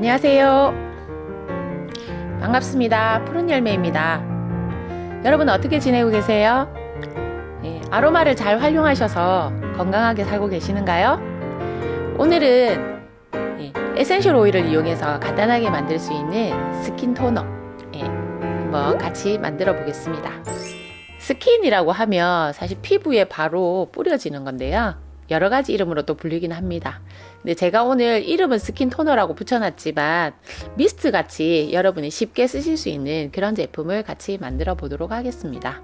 안녕하세요. 반갑습니다. 푸른 열매입니다. 여러분 어떻게 지내고 계세요? 아로마를 잘 활용하셔서 건강하게 살고 계시는가요? 오늘은 에센셜 오일을 이용해서 간단하게 만들 수 있는 스킨 토너 한번 같이 만들어 보겠습니다. 스킨이라고 하면 사실 피부에 바로 뿌려지는 건데요. 여러 가지 이름으로 또 불리긴 합니다. 근데 제가 오늘 이름은 스킨 토너라고 붙여놨지만 미스트 같이 여러분이 쉽게 쓰실 수 있는 그런 제품을 같이 만들어 보도록 하겠습니다.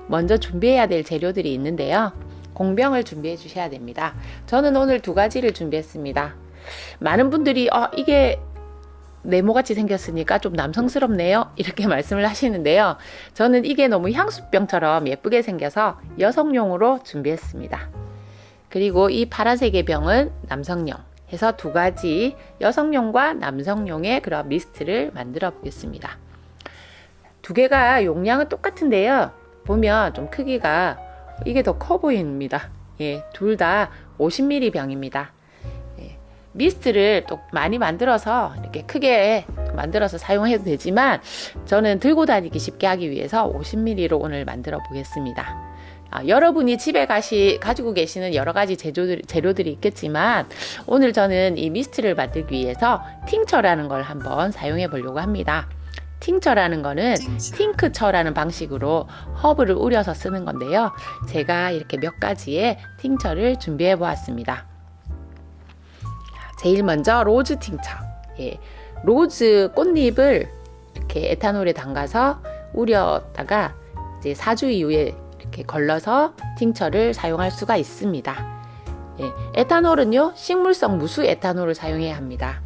먼저 준비해야 될 재료들이 있는데요. 공병을 준비해 주셔야 됩니다. 저는 오늘 두 가지를 준비했습니다. 많은 분들이 이게 네모같이 생겼으니까 좀 남성스럽네요 이렇게 말씀을 하시는데요. 저는 이게 너무 향수병처럼 예쁘게 생겨서 여성용으로 준비했습니다. 그리고 이 파란색의 병은 남성용 해서 두 가지 여성용과 남성용의 그런 미스트를 만들어 보겠습니다. 두 개가 용량은 똑같은데요. 보면 좀 크기가 이게 더 커 보입니다. 둘 다 50ml 병입니다. 미스트를 또 많이 만들어서 이렇게 크게 만들어서 사용해도 되지만 저는 들고 다니기 쉽게 하기 위해서 50ml로 오늘 만들어 보겠습니다. 여러분이 집에 가지고 계시는 여러 가지 재료들이 있겠지만 오늘 저는 이 미스트를 만들기 위해서 팅처라는 걸 한번 사용해 보려고 합니다. 팅처라는 거는 팅크처라는 방식으로 허브를 우려서 쓰는 건데요. 제가 이렇게 몇 가지의 팅처를 준비해 보았습니다. 제일 먼저 로즈 팅처. 로즈 꽃잎을 이렇게 에탄올에 담가서 우렸다가 이제 4주 이후에 이렇게 걸러서 팅처를 사용할 수가 있습니다. 에탄올은요, 식물성 무수 에탄올을 사용해야 합니다.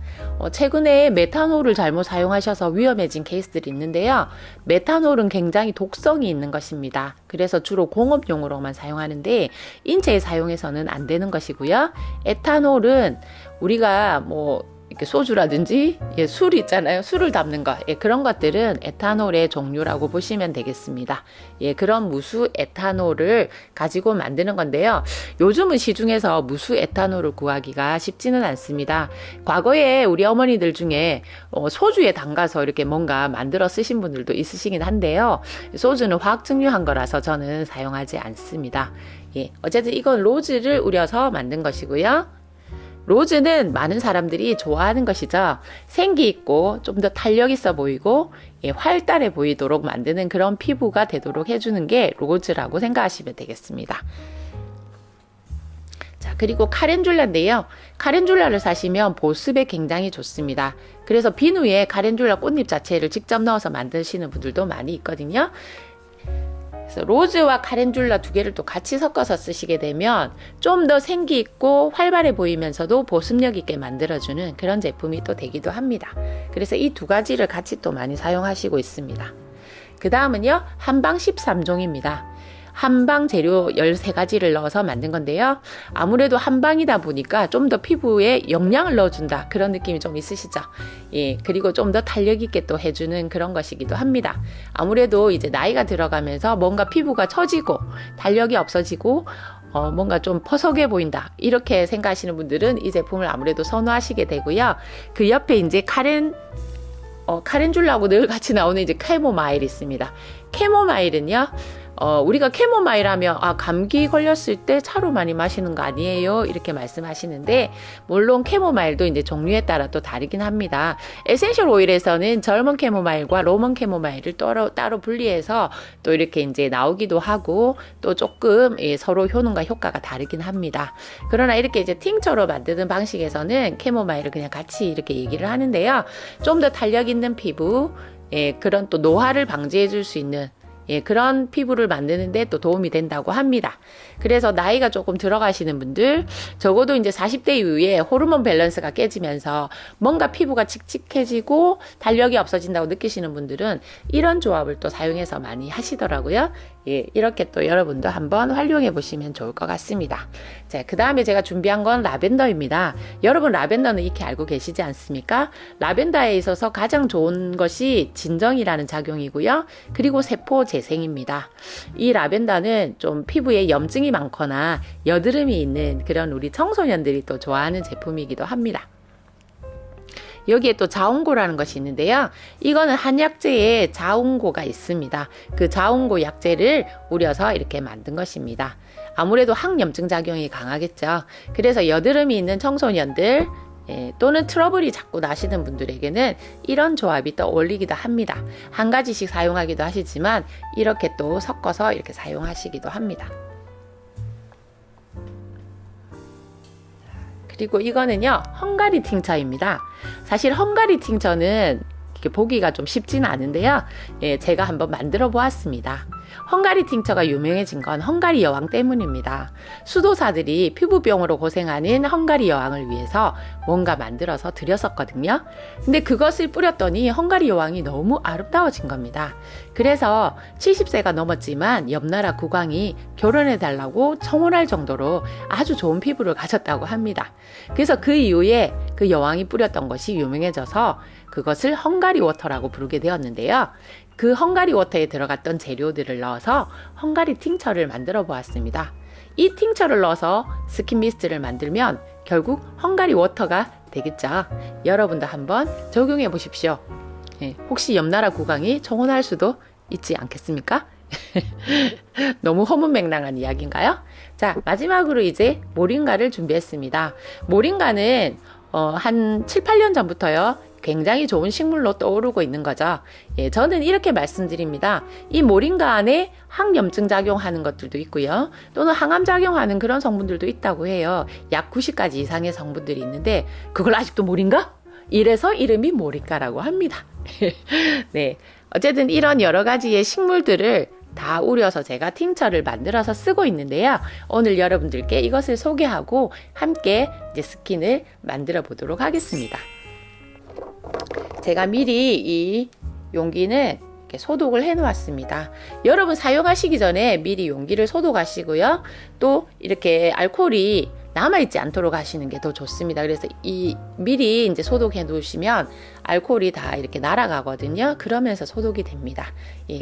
최근에 메탄올을 잘못 사용하셔서 위험해진 케이스들이 있는데요. 메탄올은 굉장히 독성이 있는 것입니다. 그래서 주로 공업용으로만 사용하는데 인체에 사용해서는 안 되는 것이고요. 에탄올은 우리가 이렇게 소주라든지 술 있잖아요. 술을 담는 거 그런 것들은 에탄올의 종류라고 보시면 되겠습니다. 그런 무수 에탄올을 가지고 만드는 건데요. 요즘은 시중에서 무수 에탄올을 구하기가 쉽지는 않습니다. 과거에 우리 어머니들 중에 소주에 담가서 이렇게 뭔가 만들어 쓰신 분들도 있으시긴 한데요. 소주는 화학 증류한 거라서 저는 사용하지 않습니다. 어쨌든 이건 로즈를 우려서 만든 것이고요. 로즈는 많은 사람들이 좋아하는 것이죠. 생기 있고 좀 더 탄력 있어 보이고 활달해 보이도록 만드는 그런 피부가 되도록 해주는 게 로즈라고 생각하시면 되겠습니다. 자, 그리고 카렌듈라인데요. 카렌듈라를 사시면 보습에 굉장히 좋습니다. 그래서 비누에 카렌듈라 꽃잎 자체를 직접 넣어서 만드시는 분들도 많이 있거든요. 그래서 로즈와 카렌듈라 두 개를 또 같이 섞어서 쓰시게 되면 좀 더 생기 있고 활발해 보이면서도 보습력 있게 만들어주는 그런 제품이 또 되기도 합니다. 그래서 이 두 가지를 같이 또 많이 사용하시고 있습니다. 그 다음은요, 한방 13종입니다. 한방 재료 13가지를 넣어서 만든 건데요. 아무래도 한방이다 보니까 좀 더 피부에 영양을 넣어준다 그런 느낌이 좀 있으시죠. 그리고 좀 더 탄력 있게 또 해주는 그런 것이기도 합니다. 아무래도 이제 나이가 들어가면서 뭔가 피부가 처지고 탄력이 없어지고 뭔가 좀 퍼석해 보인다 이렇게 생각하시는 분들은 이 제품을 아무래도 선호하시게 되고요. 그 옆에 이제 카렌듈라하고 늘 같이 나오는 이제 캐모마일이 있습니다. 캐모마일은요, 우리가 캐모마일 하면 감기 걸렸을 때 차로 많이 마시는 거 아니에요 이렇게 말씀하시는데, 물론 캐모마일도 이제 종류에 따라 또 다르긴 합니다. 에센셜 오일에서는 젊은 캐모마일과 로먼 캐모마일을 따로 분리해서 또 이렇게 이제 나오기도 하고 또 조금 서로 효능과 효과가 다르긴 합니다. 그러나 이렇게 이제 팅처로 만드는 방식에서는 캐모마일을 그냥 같이 이렇게 얘기를 하는데요. 좀 더 탄력 있는 피부, 그런 또 노화를 방지해 줄 수 있는 그런 피부를 만드는데 또 도움이 된다고 합니다. 그래서 나이가 조금 들어가시는 분들, 적어도 이제 40대 이후에 호르몬 밸런스가 깨지면서 뭔가 피부가 칙칙해지고 탄력이 없어진다고 느끼시는 분들은 이런 조합을 또 사용해서 많이 하시더라고요. 이렇게 또 여러분도 한번 활용해 보시면 좋을 것 같습니다. 자, 그 다음에 제가 준비한 건 라벤더입니다. 여러분 라벤더는 익히 알고 계시지 않습니까? 라벤더에 있어서 가장 좋은 것이 진정이라는 작용이고요. 그리고 세포 재생입니다. 이 라벤더는 좀 피부에 염증이 많거나 여드름이 있는 그런 우리 청소년들이 또 좋아하는 제품이기도 합니다. 여기에 또 자운고라는 것이 있는데요. 이거는 한약재에 자운고가 있습니다. 그 자운고 약재를 우려서 이렇게 만든 것입니다. 아무래도 항염증 작용이 강하겠죠. 그래서 여드름이 있는 청소년들 또는 트러블이 자꾸 나시는 분들에게는 이런 조합이 떠올리기도 합니다. 한 가지씩 사용하기도 하시지만 이렇게 또 섞어서 이렇게 사용하시기도 합니다. 그리고 이거는요, 헝가리 팅처입니다. 사실 헝가리 팅처는 이렇게 보기가 좀 쉽지는 않은데요. 제가 한번 만들어 보았습니다. 헝가리 팅처가 유명해진 건 헝가리 여왕 때문입니다. 수도사들이 피부병으로 고생하는 헝가리 여왕을 위해서 뭔가 만들어서 드렸었거든요. 근데 그것을 뿌렸더니 헝가리 여왕이 너무 아름다워진 겁니다. 그래서 70세가 넘었지만 옆나라 국왕이 결혼해달라고 청혼할 정도로 아주 좋은 피부를 가졌다고 합니다. 그래서 그 이후에 그 여왕이 뿌렸던 것이 유명해져서 그것을 헝가리 워터라고 부르게 되었는데요. 그 헝가리 워터에 들어갔던 재료들을 넣어서 헝가리 팅처를 만들어 보았습니다. 이 팅처를 넣어서 스킨 미스트를 만들면 결국 헝가리 워터가 되겠죠. 여러분도 한번 적용해 보십시오. 혹시 옆나라 국왕이 청혼할 수도 있지 않겠습니까? 너무 허무맹랑한 이야기인가요? 자, 마지막으로 이제 모링가를 준비했습니다. 모링가는 한 7, 8년 전부터요. 굉장히 좋은 식물로 떠오르고 있는 거죠. 저는 이렇게 말씀드립니다. 이 모링가 안에 항염증 작용하는 것들도 있고요. 또는 항암 작용하는 그런 성분들도 있다고 해요. 약 90가지 이상의 성분들이 있는데 그걸 아직도 모링가? 이래서 이름이 모링가라고 합니다. 네, 어쨌든 이런 여러 가지의 식물들을 다 우려서 제가 팅처를 만들어서 쓰고 있는데요. 오늘 여러분들께 이것을 소개하고 함께 이제 스킨을 만들어 보도록 하겠습니다. 제가 미리 이 용기는 이렇게 소독을 해 놓았습니다. 여러분 사용하시기 전에 미리 용기를 소독하시고요. 또 이렇게 알코올이 남아있지 않도록 하시는 게 더 좋습니다. 그래서 미리 이제 소독해 놓으시면 알코올이 다 이렇게 날아가거든요. 그러면서 소독이 됩니다.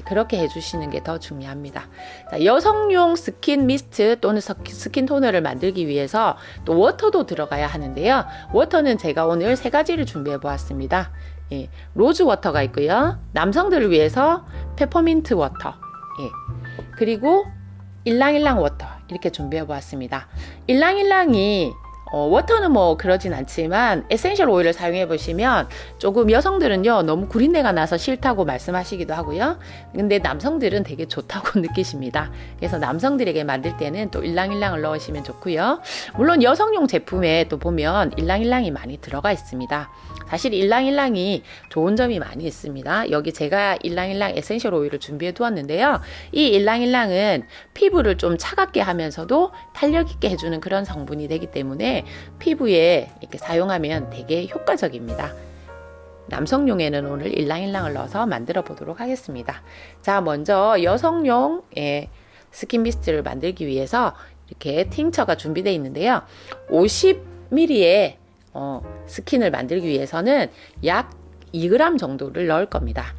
그렇게 해주시는 게 더 중요합니다. 자, 여성용 스킨 미스트 또는 스킨 토너를 만들기 위해서 또 워터도 들어가야 하는데요. 워터는 제가 오늘 3가지를 준비해 보았습니다. 로즈 워터가 있고요. 남성들을 위해서 페퍼민트 워터, 그리고 일랑일랑 워터 이렇게 준비해 보았습니다. 일랑일랑이 워터는 뭐 그러진 않지만 에센셜 오일을 사용해 보시면 조금 여성들은요 너무 구린내가 나서 싫다고 말씀하시기도 하고요. 근데 남성들은 되게 좋다고 느끼십니다. 그래서 남성들에게 만들 때는 또 일랑일랑을 넣으시면 좋고요. 물론 여성용 제품에 또 보면 일랑일랑이 많이 들어가 있습니다. 사실 일랑일랑이 좋은 점이 많이 있습니다. 여기 제가 일랑일랑 에센셜 오일을 준비해 두었는데요. 이 일랑일랑은 피부를 좀 차갑게 하면서도 탄력 있게 해주는 그런 성분이 되기 때문에 피부에 이렇게 사용하면 되게 효과적입니다. 남성용에는 오늘 일랑일랑을 넣어서 만들어 보도록 하겠습니다. 자, 먼저 여성용 스킨 미스트를 만들기 위해서 이렇게 팅처가 준비되어 있는데요. 50ml의 스킨을 만들기 위해서는 약 2g 정도를 넣을 겁니다.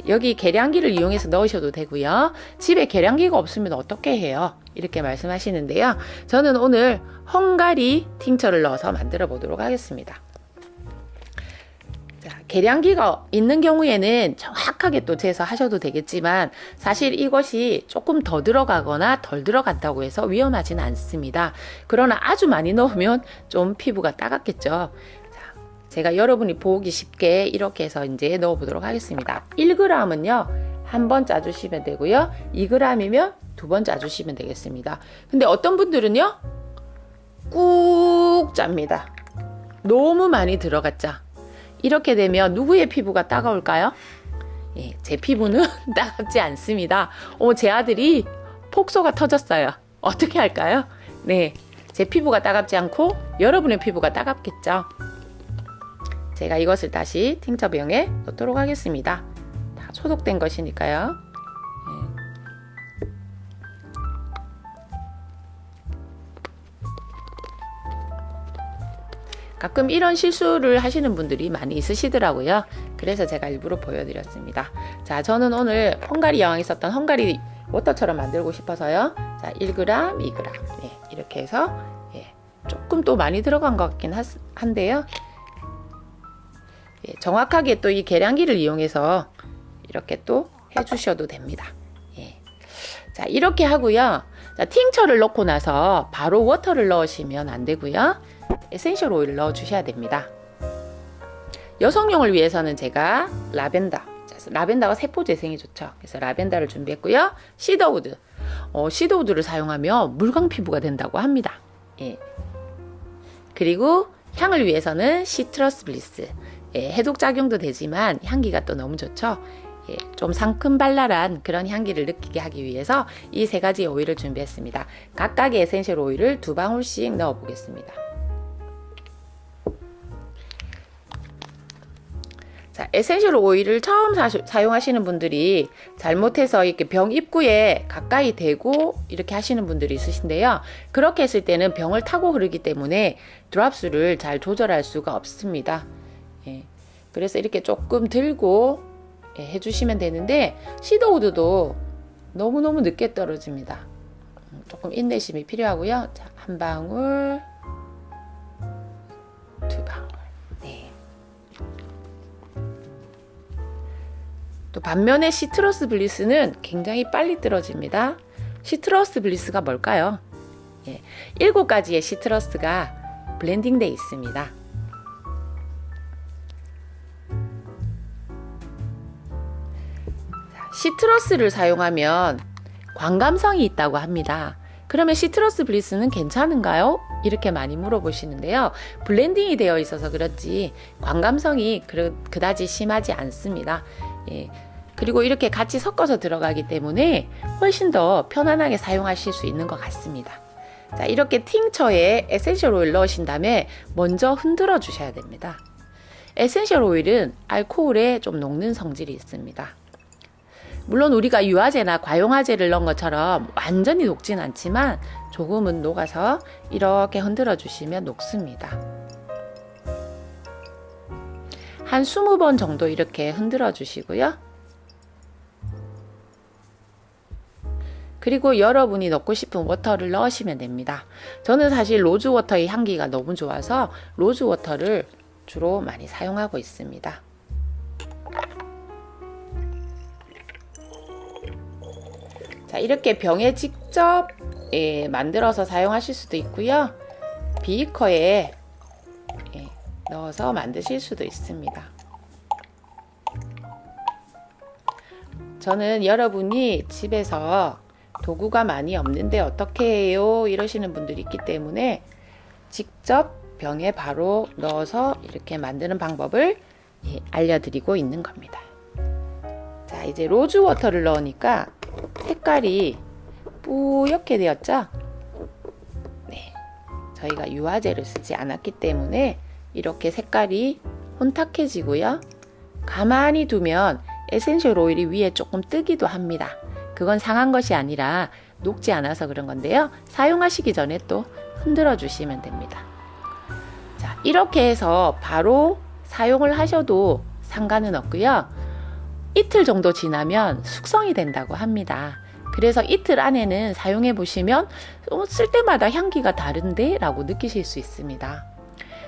여기 계량기를 이용해서 넣으셔도 되고요. 집에 계량기가 없으면 어떻게 해요? 이렇게 말씀하시는데요. 저는 오늘 헝가리 팅처를 넣어서 만들어 보도록 하겠습니다. 자, 계량기가 있는 경우에는 정확하게 또 재서 하셔도 되겠지만 사실 이것이 조금 더 들어가거나 덜 들어간다고 해서 위험하진 않습니다. 그러나 아주 많이 넣으면 좀 피부가 따갑겠죠. 제가 여러분이 보기 쉽게 이렇게 해서 이제 넣어 보도록 하겠습니다. 1g은요, 한 번 짜주시면 되고요. 2g이면 2번 짜주시면 되겠습니다. 근데 어떤 분들은요, 꾹 짭니다. 너무 많이 들어갔죠. 이렇게 되면 누구의 피부가 따가울까요? 제 피부는 따갑지 않습니다. 제 아들이 폭소가 터졌어요. 어떻게 할까요? 네, 제 피부가 따갑지 않고 여러분의 피부가 따갑겠죠. 제가 이것을 다시 팅처병에 넣도록 하겠습니다. 다 소독된 것이니까요. 가끔 이런 실수를 하시는 분들이 많이 있으시더라고요. 그래서 제가 일부러 보여드렸습니다. 자, 저는 오늘 헝가리 여왕이 썼던 헝가리 워터처럼 만들고 싶어서요. 자, 1g, 2g. 이렇게 해서 조금 또 많이 들어간 것 같긴 한데요. 예, 정확하게 또 이 계량기를 이용해서 이렇게 또 해주셔도 됩니다. 예. 자, 이렇게 하고요. 자, 팅처를 넣고 나서 바로 워터를 넣으시면 안 되고요. 에센셜 오일을 넣어 주셔야 됩니다. 여성용을 위해서는 제가 라벤더가 세포 재생이 좋죠. 그래서 라벤더를 준비했고요. 시더우드. 시더우드를 사용하면 물광 피부가 된다고 합니다. 예. 그리고 향을 위해서는 시트러스 블리스. 예, 해독 작용도 되지만 향기가 또 너무 좋죠. 예, 좀 상큼발랄한 그런 향기를 느끼게 하기 위해서 이 세 가지 오일을 준비했습니다. 각각의 에센셜 오일을 2방울씩 넣어 보겠습니다. 자, 에센셜 오일을 처음 사용하시는 분들이 잘못해서 이렇게 병 입구에 가까이 대고 이렇게 하시는 분들이 있으신데요. 그렇게 했을 때는 병을 타고 흐르기 때문에 드랍수를 잘 조절할 수가 없습니다. 예, 그래서 이렇게 조금 들고 해주시면 되는데 시더우드도 너무너무 늦게 떨어집니다. 조금 인내심이 필요하고요. 자, 한 방울, 두 방울. 네. 또 반면에 시트러스 블리스는 굉장히 빨리 떨어집니다. 시트러스 블리스가 뭘까요? 예, 7가지의 시트러스가 블렌딩되어 있습니다. 시트러스를 사용하면 광감성이 있다고 합니다. 그러면 시트러스 블리스는 괜찮은가요? 이렇게 많이 물어보시는데요. 블렌딩이 되어 있어서 그렇지 광감성이 그다지 심하지 않습니다. 예. 그리고 이렇게 같이 섞어서 들어가기 때문에 훨씬 더 편안하게 사용하실 수 있는 것 같습니다. 자, 이렇게 팅처에 에센셜 오일 넣으신 다음에 먼저 흔들어 주셔야 됩니다. 에센셜 오일은 알코올에 좀 녹는 성질이 있습니다. 물론 우리가 유화제나 과용화제를 넣은 것처럼 완전히 녹진 않지만 조금은 녹아서 이렇게 흔들어 주시면 녹습니다. 한 20번 정도 이렇게 흔들어 주시고요. 그리고 여러분이 넣고 싶은 워터를 넣으시면 됩니다. 저는 사실 로즈워터의 향기가 너무 좋아서 로즈워터를 주로 많이 사용하고 있습니다. 자, 이렇게 병에 직접 만들어서 사용하실 수도 있고요. 비커에 넣어서 만드실 수도 있습니다. 저는 여러분이 집에서 도구가 많이 없는데 어떻게 해요? 이러시는 분들이 있기 때문에 직접 병에 바로 넣어서 이렇게 만드는 방법을 알려드리고 있는 겁니다. 자, 이제 로즈워터를 넣으니까 색깔이 뿌옇게 되었죠? 네, 저희가 유화제를 쓰지 않았기 때문에 이렇게 색깔이 혼탁해지고요. 가만히 두면 에센셜 오일이 위에 조금 뜨기도 합니다. 그건 상한 것이 아니라 녹지 않아서 그런 건데요. 사용하시기 전에 또 흔들어 주시면 됩니다. 자, 이렇게 해서 바로 사용을 하셔도 상관은 없고요. 이틀 정도 지나면 숙성이 된다고 합니다. 그래서 이틀 안에는 사용해 보시면 쓸 때마다 향기가 다른데? 라고 느끼실 수 있습니다.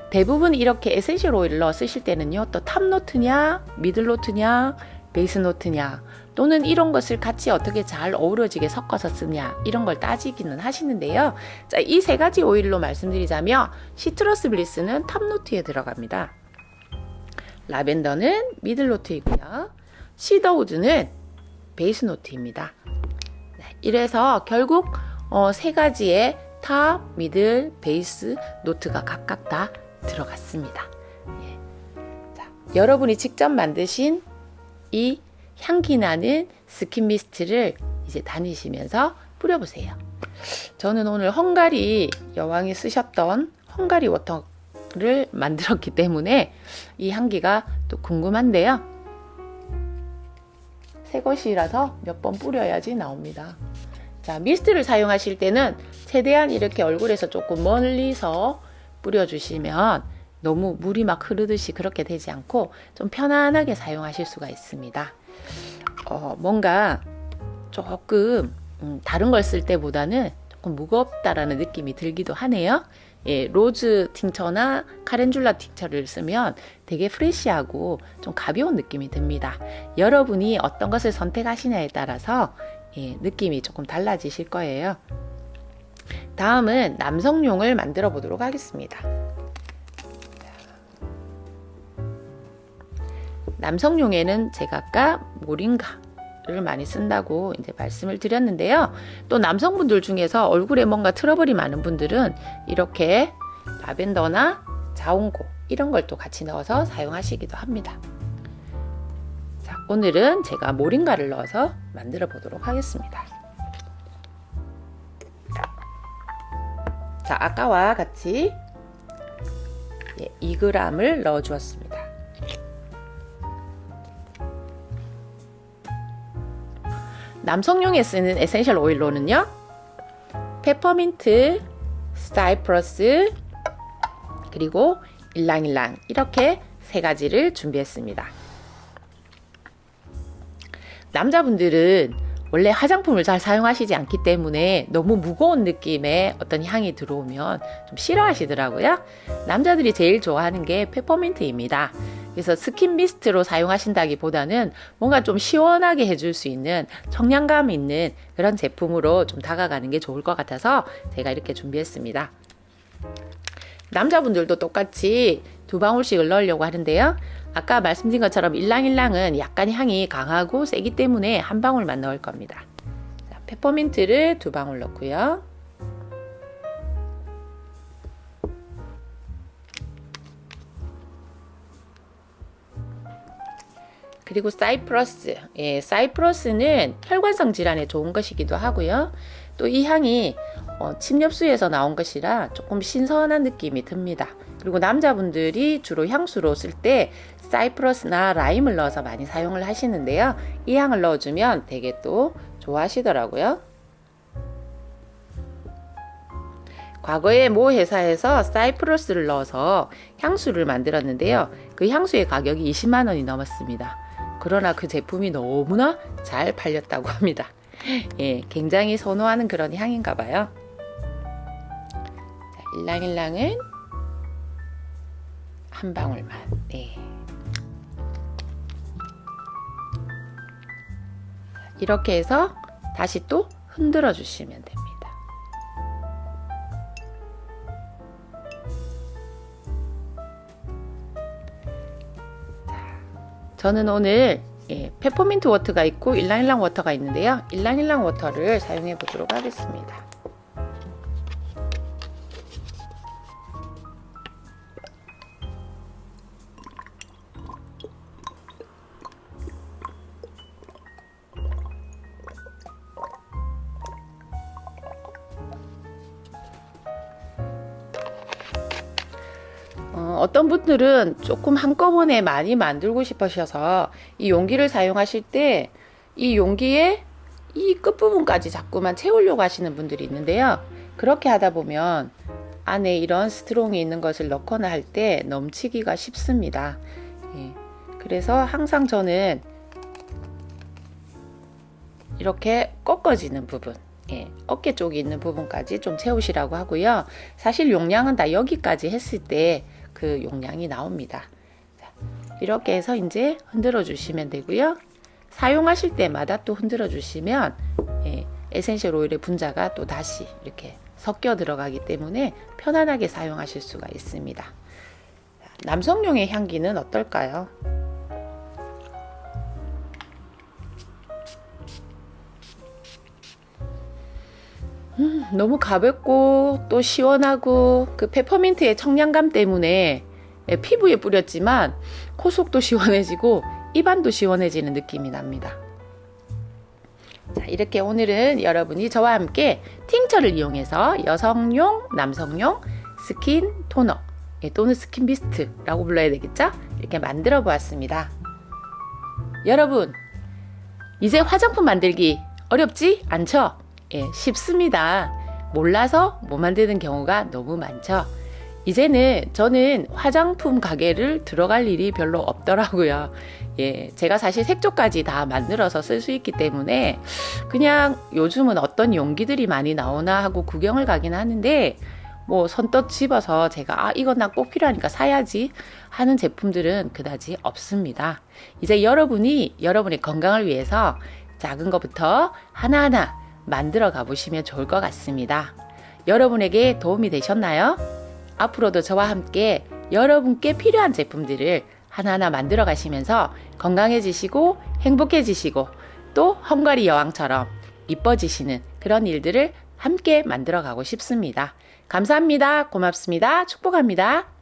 대부분 이렇게 에센셜 오일을 넣어 쓰실 때는요, 또 탑노트냐, 미들노트냐, 베이스노트냐, 또는 이런 것을 같이 어떻게 잘 어우러지게 섞어서 쓰냐, 이런 걸 따지기는 하시는데요. 자, 이 세 가지 오일로 말씀드리자면 시트러스 블리스는 탑노트에 들어갑니다. 라벤더는 미들노트이고요. 시더우드는 베이스노트입니다. 네, 이래서 결국 세 가지의 탑, 미들, 베이스 노트가 각각 다 들어갔습니다. 예. 자, 여러분이 직접 만드신 이 향기 나는 스킨 미스트를 이제 다니시면서 뿌려보세요. 저는 오늘 헝가리 여왕이 쓰셨던 헝가리 워터를 만들었기 때문에 이 향기가 또 궁금한데요. 새 것이라서 몇 번 뿌려야지 나옵니다. 자, 미스트를 사용하실 때는 최대한 이렇게 얼굴에서 조금 멀리서 뿌려주시면 너무 물이 막 흐르듯이 그렇게 되지 않고 좀 편안하게 사용하실 수가 있습니다. 뭔가 조금 다른 걸 쓸 때보다는 조금 무겁다라는 느낌이 들기도 하네요. 로즈 팅처나 카렌듈라 팅처를 쓰면 되게 프레시하고 좀 가벼운 느낌이 듭니다. 여러분이 어떤 것을 선택하시냐에 따라서 느낌이 조금 달라지실 거예요. 다음은 남성용을 만들어 보도록 하겠습니다. 남성용에는 제가 아까 모링가를 많이 쓴다고 이제 말씀을 드렸는데요. 또 남성분들 중에서 얼굴에 뭔가 트러블이 많은 분들은 이렇게 라벤더나 자운고 이런 걸 또 같이 넣어서 사용하시기도 합니다. 자, 오늘은 제가 모링가를 넣어서 만들어 보도록 하겠습니다. 자, 아까와 같이 2g을 넣어 주었습니다. 남성용에 쓰는 에센셜 오일로는요, 페퍼민트, 사이프러스, 그리고 일랑일랑 이렇게 3가지를 준비했습니다. 남자분들은 원래 화장품을 잘 사용하시지 않기 때문에 너무 무거운 느낌의 어떤 향이 들어오면 좀 싫어하시더라고요. 남자들이 제일 좋아하는 게 페퍼민트입니다. 그래서 스킨 미스트로 사용하신다기보다는 뭔가 좀 시원하게 해줄 수 있는 청량감 있는 그런 제품으로 좀 다가가는 게 좋을 것 같아서 제가 이렇게 준비했습니다. 남자분들도 똑같이 2방울씩을 넣으려고 하는데요. 아까 말씀드린 것처럼 일랑일랑은 약간 향이 강하고 세기 때문에 1방울만 넣을 겁니다. 자, 페퍼민트를 2방울 넣고요. 그리고 사이프러스. 사이프러스는 혈관성 질환에 좋은 것이기도 하고요. 또 이 향이 침엽수에서 나온 것이라 조금 신선한 느낌이 듭니다. 그리고 남자분들이 주로 향수로 쓸 때 사이프러스나 라임을 넣어서 많이 사용을 하시는데요. 이 향을 넣어주면 되게 또 좋아하시더라고요. 과거에 모 회사에서 사이프러스를 넣어서 향수를 만들었는데요. 그 향수의 가격이 20만 원이 넘었습니다. 그러나 그 제품이 너무나 잘 팔렸다고 합니다. 굉장히 선호하는 그런 향인가 봐요. 자, 일랑일랑은 1방울만. 이렇게 해서 다시 또 흔들어 주시면 됩니다. 저는 오늘 페퍼민트 워터가 있고 일랑일랑 워터가 있는데요. 일랑일랑 워터를 사용해 보도록 하겠습니다. 어떤 분들은 조금 한꺼번에 많이 만들고 싶으셔서 이 용기를 사용하실 때 이 용기에 이 끝부분까지 자꾸만 채우려고 하시는 분들이 있는데요. 그렇게 하다 보면 안에 이런 스트롱이 있는 것을 넣거나 할 때 넘치기가 쉽습니다. 그래서 항상 저는 이렇게 꺾어지는 부분, 어깨 쪽이 있는 부분까지 좀 채우시라고 하고요. 사실 용량은 다 여기까지 했을 때 그 용량이 나옵니다. 자, 이렇게 해서 이제 흔들어 주시면 되고요. 사용하실 때마다 또 흔들어 주시면 에센셜 오일의 분자가 또 다시 이렇게 섞여 들어가기 때문에 편안하게 사용하실 수가 있습니다. 자, 남성용의 향기는 어떨까요? 너무 가볍고 또 시원하고 그 페퍼민트의 청량감 때문에 피부에 뿌렸지만 코 속도 시원해지고 입안도 시원해지는 느낌이 납니다. 자, 이렇게 오늘은 여러분이 저와 함께 팅처를 이용해서 여성용, 남성용 스킨 토너 또는 스킨 미스트라고 불러야 되겠죠? 이렇게 만들어 보았습니다. 여러분, 이제 화장품 만들기 어렵지 않죠? 쉽습니다. 몰라서 못 만드는 경우가 너무 많죠. 이제는 저는 화장품 가게를 들어갈 일이 별로 없더라고요. 제가 사실 색조까지 다 만들어서 쓸 수 있기 때문에 그냥 요즘은 어떤 용기들이 많이 나오나 하고 구경을 가긴 하는데 뭐 선뜻 집어서 제가 이건 난 꼭 필요하니까 사야지 하는 제품들은 그다지 없습니다. 이제 여러분이 여러분의 건강을 위해서 작은 것부터 하나하나 만들어 가보시면 좋을 것 같습니다. 여러분에게 도움이 되셨나요? 앞으로도 저와 함께 여러분께 필요한 제품들을 하나하나 만들어 가시면서 건강해지시고 행복해지시고 또 헝가리 여왕처럼 이뻐지시는 그런 일들을 함께 만들어 가고 싶습니다. 감사합니다. 고맙습니다. 축복합니다.